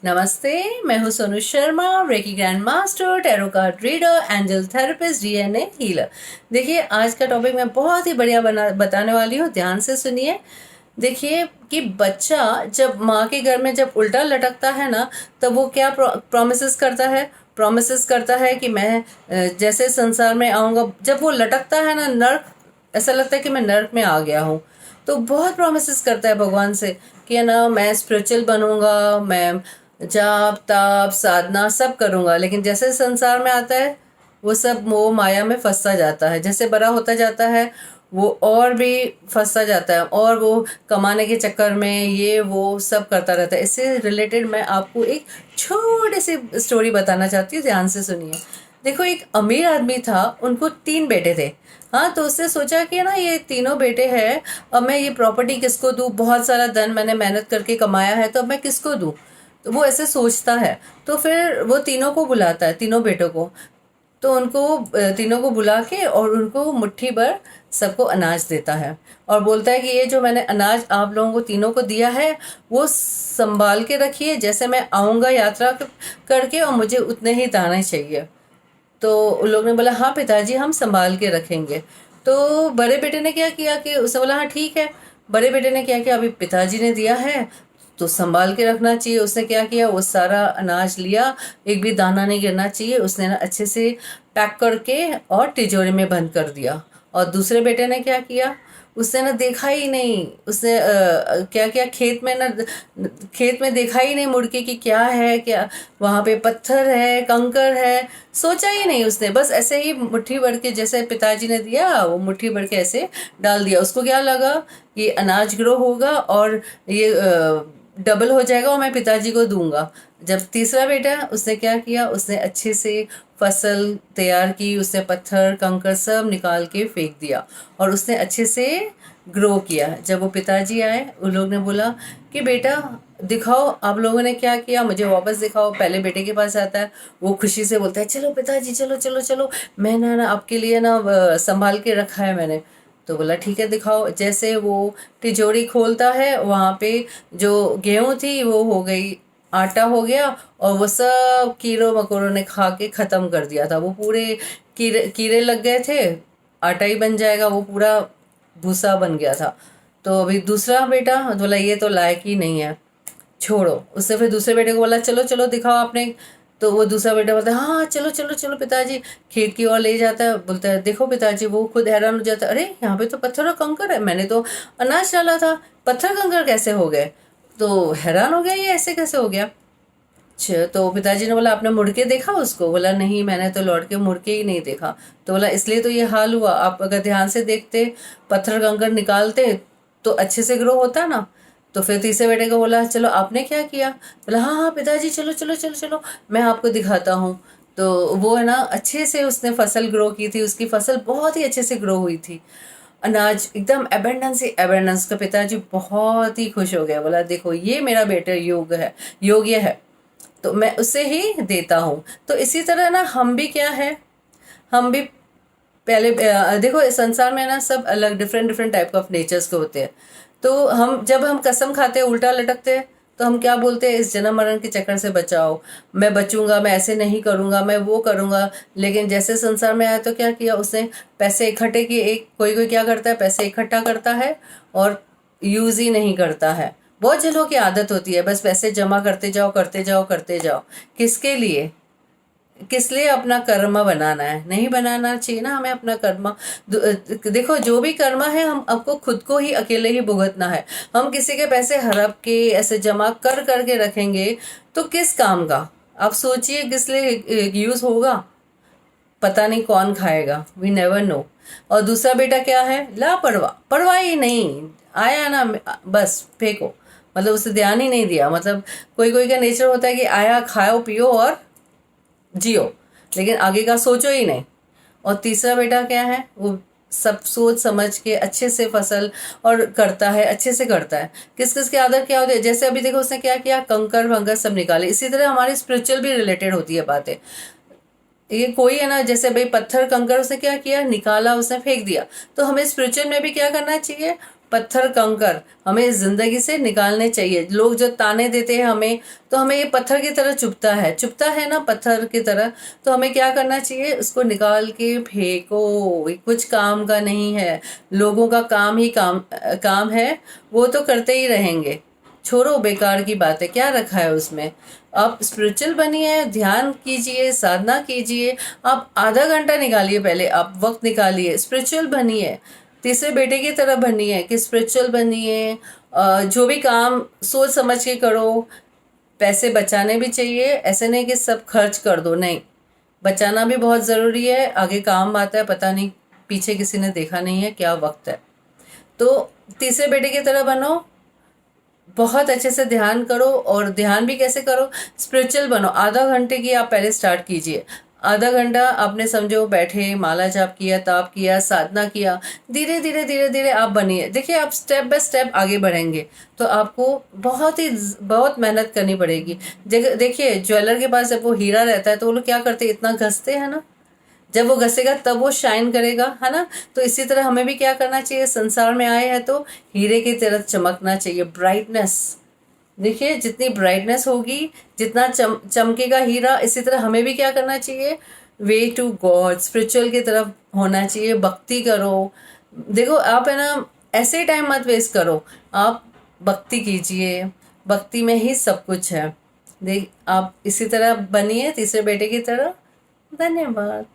नमस्ते। मैं हूं Sonu Sharma, reiki grand master, tarot card reader, angel therapist, DNA healer. देखिए, आज का टॉपिक मैं बहुत ही बढ़िया बताने वाली हूँ। ध्यान से सुनिए। देखिए कि बच्चा जब माँ के घर में जब उल्टा लटकता है ना, तब वो क्या प्रोमिस करता है। प्रोमिस करता है कि मैं जैसे संसार में आऊँगा। जब वो लटकता है ना, नर्क, ऐसा लगता है कि मैं नर्क में आ गया हूँ। तो बहुत प्रोमिस करता है भगवान से कि है ना, मैं स्पिरिचुअल बनूंगा, मैं जाप ताप साधना सब करूंगा। लेकिन जैसे संसार में आता है, वो सब मोह माया में फंसता जाता है। जैसे बड़ा होता जाता है, वो और भी फंसता जाता है, और वो कमाने के चक्कर में ये वो सब करता रहता है। इससे रिलेटेड मैं आपको एक छोटी सी स्टोरी बताना चाहती हूँ। ध्यान से सुनिए। देखो, एक अमीर आदमी था, उनको 3 बेटे थे। हाँ, तो उसने सोचा कि ना, ये तीनों बेटे हैं, अब मैं ये प्रॉपर्टी किसको दूँ। बहुत सारा धन मैंने मेहनत करके कमाया है, तो अब मैं किसको दूँ। तो वो ऐसे सोचता है। तो फिर वो तीनों को बुलाता है, तीनों बेटों को। तो उनको तीनों को बुला के और उनको मुट्ठी भर सबको अनाज देता है, और बोलता है कि ये जो मैंने अनाज आप लोगों को तीनों को दिया है, वो संभाल के रखिए। जैसे मैं आऊँगा यात्रा करके, और मुझे उतने ही दाने चाहिए। तो उन लोग ने बोला, हाँ पिताजी, हम संभाल के रखेंगे। तो बड़े बेटे ने क्या किया कि उसने बोला, हाँ ठीक है। बड़े बेटे ने क्या किया, अभी पिताजी ने दिया है तो संभाल के रखना चाहिए। उसने क्या किया, वो सारा अनाज लिया, एक भी दाना नहीं गिरना चाहिए। उसने ना अच्छे से पैक करके और तिजोरी में बंद कर दिया। और दूसरे बेटे ने क्या किया, उसने ना देखा ही नहीं। उसने क्या किया, खेत में देखा ही नहीं मुड़ के कि क्या है, क्या वहाँ पे पत्थर है, कंकर है। सोचा ही नहीं उसने, बस ऐसे ही मुट्ठी भर के, जैसे पिताजी ने दिया, वो मुट्ठी भर के ऐसे डाल दिया। उसको क्या लगा कि अनाज ग्रो होगा और ये डबल हो जाएगा और मैं पिताजी को दूंगा। जब तीसरा बेटा, उसने क्या किया, उसने अच्छे से फसल तैयार की। उसने पत्थर कंकर सब निकाल के फेंक दिया, और उसने अच्छे से ग्रो किया। जब वो पिताजी आए, उन लोग ने बोला कि बेटा दिखाओ, आप लोगों ने क्या किया, मुझे वापस दिखाओ। पहले बेटे के पास आता है, वो खुशी से बोलता है, चलो पिताजी, चलो चलो चलो, मैंने ना आपके लिए ना संभाल के रखा है मैंने। तो बोला ठीक है, दिखाओ। जैसे वो तिजोरी खोलता है, वहाँ पे जो गेहूं थी वो हो गई, आटा हो गया, और वो सब कीड़ों मकोड़ों ने खा के ख़त्म कर दिया था। वो पूरे कीड़े कीड़े लग गए थे। आटा ही बन जाएगा, वो पूरा भूसा बन गया था। तो अभी दूसरा बेटा बोला, ये तो लायक ही नहीं है, छोड़ो। उससे फिर दूसरे बेटे को बोला, चलो चलो दिखाओ आपने। तो वो दूसरा बेटा बोलता है, हाँ हाँ, चलो चलो चलो पिताजी। खेत की ओर ले जाता है, बोलता है, देखो पिताजी। वो खुद हैरान हो जाता है, अरे यहाँ पे तो पत्थर और कंकर है, मैंने तो अनाज डाला था, पत्थर कंकर कैसे हो गए। तो हैरान हो गया, ये ऐसे कैसे हो गया। अच्छा, तो पिताजी ने बोला, आपने मुड़ के देखा उसको। बोला, नहीं, मैंने तो लौट के मुड़ के ही नहीं देखा। तो बोला, इसलिए तो ये हाल हुआ। आप अगर ध्यान से देखते, पत्थर कंकर निकालते, तो अच्छे से ग्रो होता ना। तो फिर तीसरे बेटे को बोला, चलो आपने क्या किया। बोला, हाँ हाँ पिताजी, चलो चलो चलो चलो, मैं आपको दिखाता हूँ। तो वो है ना, अच्छे से उसने फसल ग्रो की थी। उसकी फसल बहुत ही अच्छे से ग्रो हुई थी, अनाज एकदम एबेंडेंस ही एबेंडेंस का। पिताजी बहुत ही खुश हो गया। बोला, देखो ये मेरा बेटा योग्य है, तो मैं उसे ही देता हूँ। तो इसी तरह ना, हम भी क्या है, हम भी पहले देखो, इस संसार में ना सब अलग different different type of natures के होते हैं। तो हम जब हम कसम खाते हैं, उल्टा लटकते हैं, तो हम क्या बोलते हैं, इस जन्म मरण के चक्कर से बचाओ, मैं बचूंगा, मैं ऐसे नहीं करूंगा, मैं वो करूंगा। लेकिन जैसे संसार में आया, तो क्या किया उसने, पैसे इकट्ठे किए। एक कोई कोई क्या करता है, पैसे इकट्ठा करता है और यूज ही नहीं करता है। बहुत जनों की आदत होती है, बस पैसे जमा करते जाओ करते जाओ करते जाओ। किसके लिए, किस लिए, अपना कर्म बनाना है। नहीं बनाना चाहिए ना हमें अपना कर्म। देखो, जो भी कर्म है, हम आपको खुद को ही अकेले ही भुगतना है। हम किसी के पैसे हड़प के ऐसे जमा कर करके रखेंगे, तो किस काम का। आप सोचिए, किस लिए यूज होगा। पता नहीं कौन खाएगा, वी नेवर नो। और दूसरा बेटा क्या है, लापरवाह, परवाह ही नहीं, आया ना बस फेंको। मतलब उसे ध्यान ही नहीं दिया। मतलब कोई कोई का नेचर होता है कि आया, खाओ पियो और जियो, लेकिन आगे का सोचो ही नहीं। और तीसरा बेटा क्या है, वो सब सोच समझ के अच्छे से फसल और करता है, अच्छे से करता है। किस किस की आदत क्या होती है, जैसे अभी देखो उसने क्या किया, कंकर वंकर सब निकाले। इसी तरह हमारी स्पिरिचुअल भी रिलेटेड होती है बातें। ये कोई है ना, जैसे भाई पत्थर कंकर उसने क्या किया, निकाला, उसने फेंक दिया। तो हमें स्पिरिचुअल में भी क्या करना चाहिए, पत्थर कंकर हमें ज़िंदगी से निकालने चाहिए। लोग जो ताने देते हैं हमें, तो हमें ये पत्थर की तरह चुभता है ना, पत्थर की तरह। तो हमें क्या करना चाहिए, उसको निकाल के फेंको, ये कुछ काम का नहीं है। लोगों का काम ही काम है, वो तो करते ही रहेंगे। छोड़ो, बेकार की बात है, क्या रखा है उसमें। आप स्पिरिचुअल बनिए, ध्यान कीजिए, साधना कीजिए। आप आधा घंटा निकालिए, पहले आप वक्त निकालिए, स्पिरिचुअल बनिए। तीसरे बेटे की तरह बनिए कि स्पिरिचुअल बनिए। जो भी काम सोच समझ के करो। पैसे बचाने भी चाहिए, ऐसे नहीं कि सब खर्च कर दो, नहीं, बचाना भी बहुत ज़रूरी है, आगे काम आता है। पता नहीं पीछे किसी ने देखा नहीं है क्या वक्त है। तो तीसरे बेटे की तरह बनो, बहुत अच्छे से ध्यान करो। और ध्यान भी कैसे करो, स्पिरिचुअल बनो। आधा घंटे की आप पहले स्टार्ट कीजिए। आधा घंटा आपने समझो बैठे, माला जाप किया, ताप किया, साधना किया। धीरे धीरे धीरे धीरे आप बनिए। देखिए, आप स्टेप बाय स्टेप आगे बढ़ेंगे, तो आपको बहुत मेहनत करनी पड़ेगी। देखिए, ज्वेलर के पास जब वो हीरा रहता है तो वो लोग क्या करते हैं, इतना घसते हैं ना। जब वो घसेगा तब वो शाइन करेगा, है ना। तो इसी तरह हमें भी क्या करना चाहिए, संसार में आए हैं तो हीरे की तरह चमकना चाहिए, ब्राइटनेस। देखिए, जितनी ब्राइटनेस होगी, जितना चमकेगा हीरा, इसी तरह हमें भी क्या करना चाहिए, वे टू गॉड, स्पिरिचुअल की तरफ होना चाहिए। भक्ति करो। देखो, आप है ना, ऐसे ही टाइम मत वेस्ट करो, आप भक्ति कीजिए। भक्ति में ही सब कुछ है। देख, आप इसी तरह बनिए, तीसरे बेटे की तरह। धन्यवाद।